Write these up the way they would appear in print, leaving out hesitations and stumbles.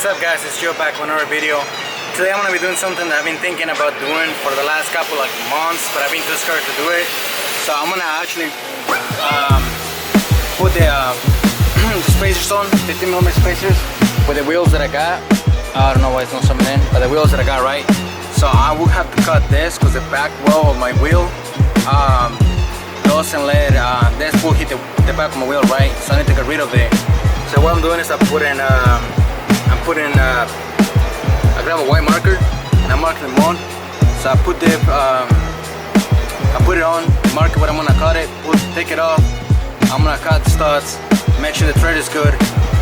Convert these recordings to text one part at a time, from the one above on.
What's up guys, it's Joe back with another video. Today I'm going to be doing something that I've been thinking about doing for the last couple months, but I've been too scared to do it. So I'm going to actually put the spacers on, 15mm spacers with the wheels that I got. I don't know why it's not zooming in, but the wheels that I got, right? So I will have to cut this because the back wheel of my wheel doesn't let this will hit the back of my wheel, right? So I need to get rid of it. So what I'm doing is I grab a white marker and I'm marking them on. So I put it on, mark it what I'm gonna cut it, take it off. I'm gonna cut the studs, make sure the thread is good,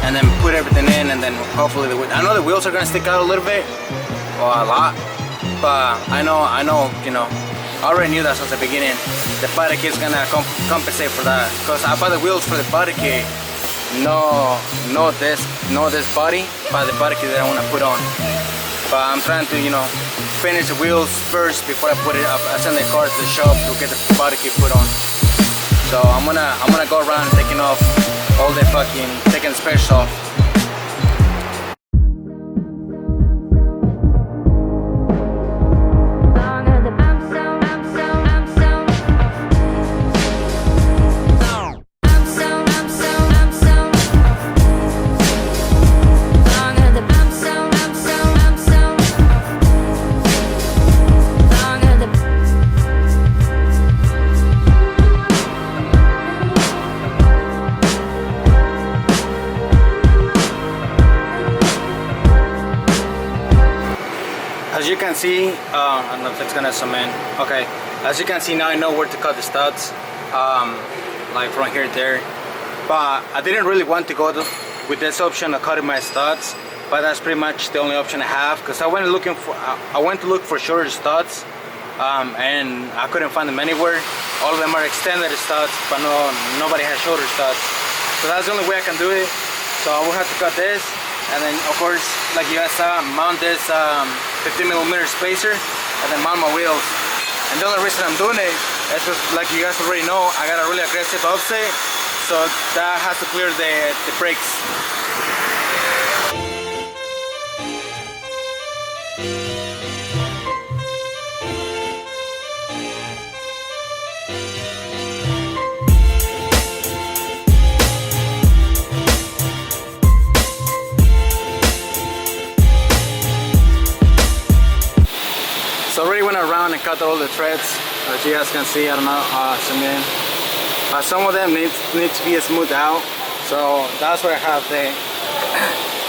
and then put everything in, and then hopefully I know the wheels are gonna stick out a little bit, or a lot, but I know, you know, I already knew that since the beginning. The body kit is gonna compensate for that, because I bought the wheels for the body kit. No this body, but the body kit that I want to put on. But I'm trying to, you know, finish the wheels first before I put it up. I send the car to the shop to get the body kit put on. So I'm gonna go around taking off all the taking the spacers off. As you can see, I don't know if it's gonna zoom in. Okay, as you can see now I know where to cut the studs, like from here to there. But I didn't really want to go with this option of cutting my studs, but that's pretty much the only option I have, because I went to look for shorter studs, and I couldn't find them anywhere. All of them are extended studs, but nobody has shorter studs. So that's the only way I can do it. So I will have to cut this. And then of course, like you guys saw, mount this 15mm spacer and then mount my wheels. And the only reason I'm doing it is because, like you guys already know, I got a really aggressive offset, so that has to clear the brakes. So I already went around and cut all the threads, as you guys can see. I don't know, some of them need to be smoothed out, so that's what I have there.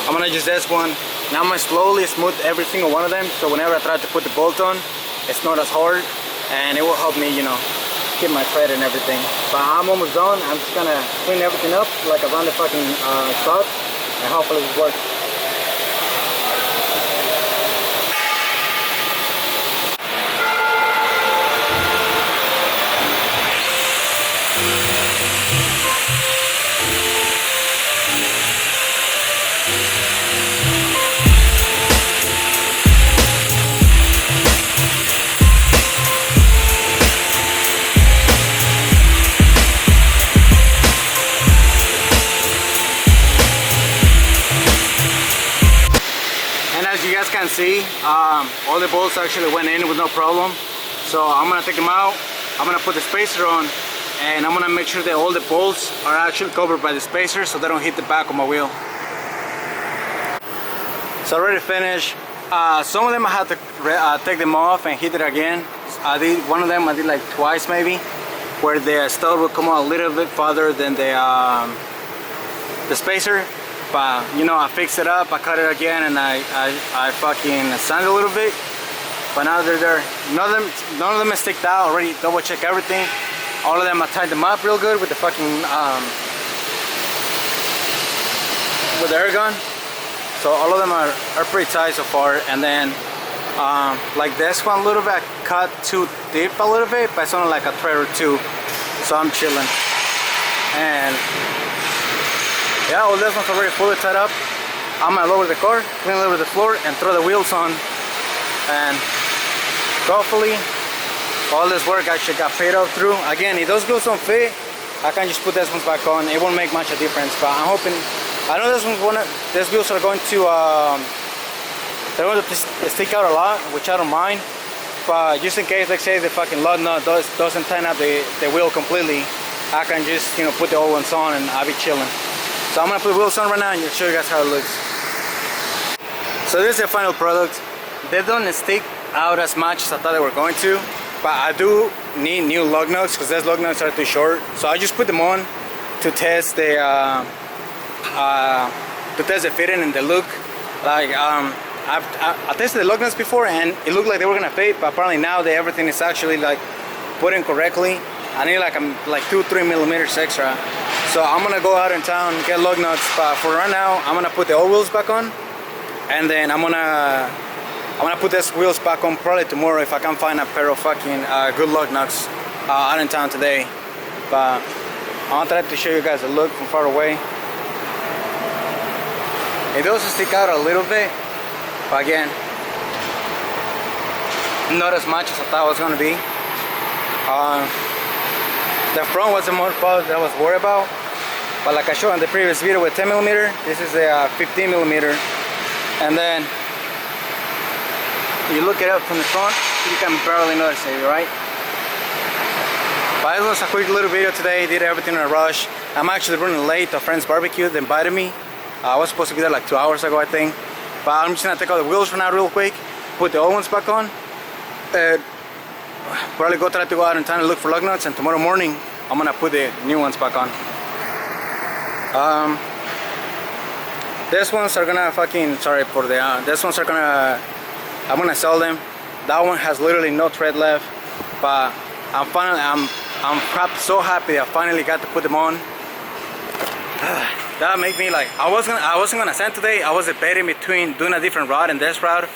I'm gonna use this one. Now I'm gonna slowly smooth every single one of them, so whenever I try to put the bolt on, it's not as hard, and it will help me, you know, keep my thread and everything. But I'm almost done. I'm just gonna clean everything up, like around the fucking stud, and hopefully it works. As you guys can see, all the bolts actually went in with no problem. So I'm gonna take them out, I'm gonna put the spacer on, and I'm gonna make sure that all the bolts are actually covered by the spacer so they don't hit the back of my wheel. So already finished. Some of them I had to take them off and hit it again. One of them I did like twice maybe, where the stud will come out a little bit farther than the spacer. But you know, I fixed it up, I cut it again, and I fucking sanded a little bit. But now they're there. None of them is sticked out. Already double check everything. All of them I tied them up real good with the fucking with the air gun. So all of them are pretty tight so far. And then like this one a little bit, I cut too deep a little bit, but it's only like a thread or two. So I'm chilling. And yeah, all this one's already fully tied up. I'm gonna lower the car, clean over the floor, and throw the wheels on. And hopefully all this work actually got paid off through. Again, if those wheels don't fit, I can just put this ones back on. It won't make much of a difference, but I'm hoping I know these wheels are going to they're going to stick out a lot, which I don't mind. But just in case, like say the fucking lug nut doesn't tighten up the wheel completely, I can just, you know, put the old ones on and I'll be chilling. So I'm gonna put the wheels on right now and show you guys how it looks. So this is the final product. They don't stick out as much as I thought they were going to, but I do need new lug nuts because these lug nuts are too short. So I just put them on to test the fitting and the look. Like I tested the lug nuts before and it looked like they were gonna fit, but apparently now that everything is actually like put in correctly, I need like 2-3 millimeters extra. So I'm gonna go out in town and get lug nuts, but for right now I'm gonna put the old wheels back on, and then I'm gonna put these wheels back on probably tomorrow if I can find a pair of fucking good lug nuts out in town today. But I wanted to show you guys the look from far away. It does stick out a little bit, but again, not as much as I thought it was gonna be. The front was the most part that I was worried about, but like I showed in the previous video with 10mm, this is a 15mm, and then you look it up from the front, you can barely notice it, right? But it was a quick little video today. Did everything in a rush. I'm actually running late to a friend's barbecue. They invited me. I was supposed to be there like 2 hours ago, I think. But I'm just gonna take out the wheels for now real quick, put the old ones back on, and probably go try to go out in town and look for lug nuts, and tomorrow morning I'm gonna put the new ones back on. These ones are gonna fucking, sorry for the, these ones are gonna, I'm gonna sell them. That one has literally no tread left, but I'm so happy that I finally got to put them on. That made me like, I wasn't gonna send today. I was debating between doing a different route and this route,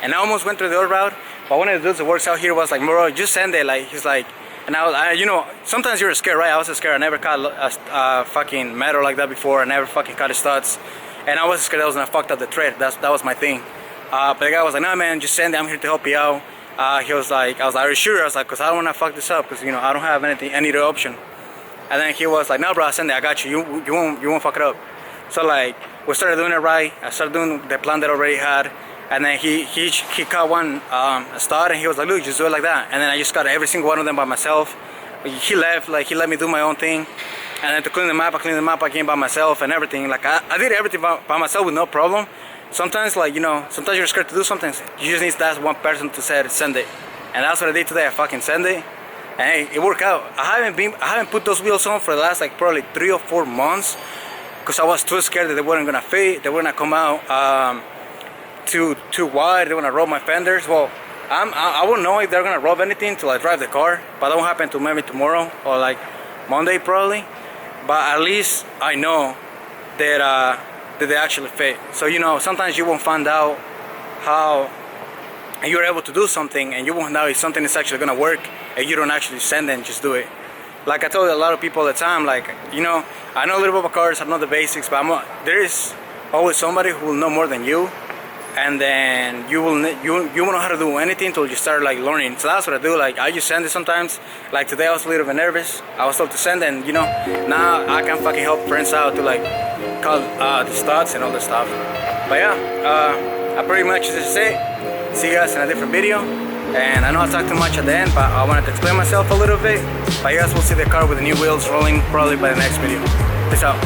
and I almost went through the other route. But one of the dudes that works out here was like, bro, just send it. Like, he's like, and you know, sometimes you're scared, right? I was scared. I never caught a fucking metal like that before. I never fucking caught the studs, and I was scared I was gonna fuck up the tread. That was my thing. But the guy was like, nah, man, just send it. I'm here to help you out. He was like, I was like, are you sure? I was like, cause I don't wanna fuck this up, cause you know I don't have any other option. And then he was like, no, bro, I send it. I got you. You won't fuck it up. So like, we started doing it right. I started doing the plan that I already had. And then he caught one stud, and he was like, look, just do it like that. And then I just got every single one of them by myself. He left, like he let me do my own thing. And then to clean them up, I cleaned them up again by myself and everything. Like I did everything by myself with no problem. Sometimes, like, you know, sometimes you're scared to do something. You just need that one person to say send it. And that's what I did today. I fucking send it. And hey, it worked out. I haven't put those wheels on for the last like probably 3 or 4 months, because I was too scared that they weren't gonna fit. They weren't gonna come out too wide. They're gonna rub my fenders. Well, I won't know if they're gonna rub anything till I drive the car, but that won't happen to maybe tomorrow or like Monday probably. But at least I know that they actually fit. So you know, sometimes you won't find out how you're able to do something, and you won't know if something is actually gonna work if you don't actually send it and just do it. Like I told a lot of people all the time, like, you know, I know a little bit about cars, I know the basics, but there is always somebody who will know more than you. And then you won't know how to do anything until you start like learning. So that's what I do. Like I just send it sometimes. Like today I was a little bit nervous. I was told to send it, and you know, now I can fucking help friends out to like call the studs and all this stuff. But yeah, I pretty much just say see you guys in a different video. And I know I talked too much at the end, but I wanted to explain myself a little bit. But you guys will see the car with the new wheels rolling probably by the next video. Peace out.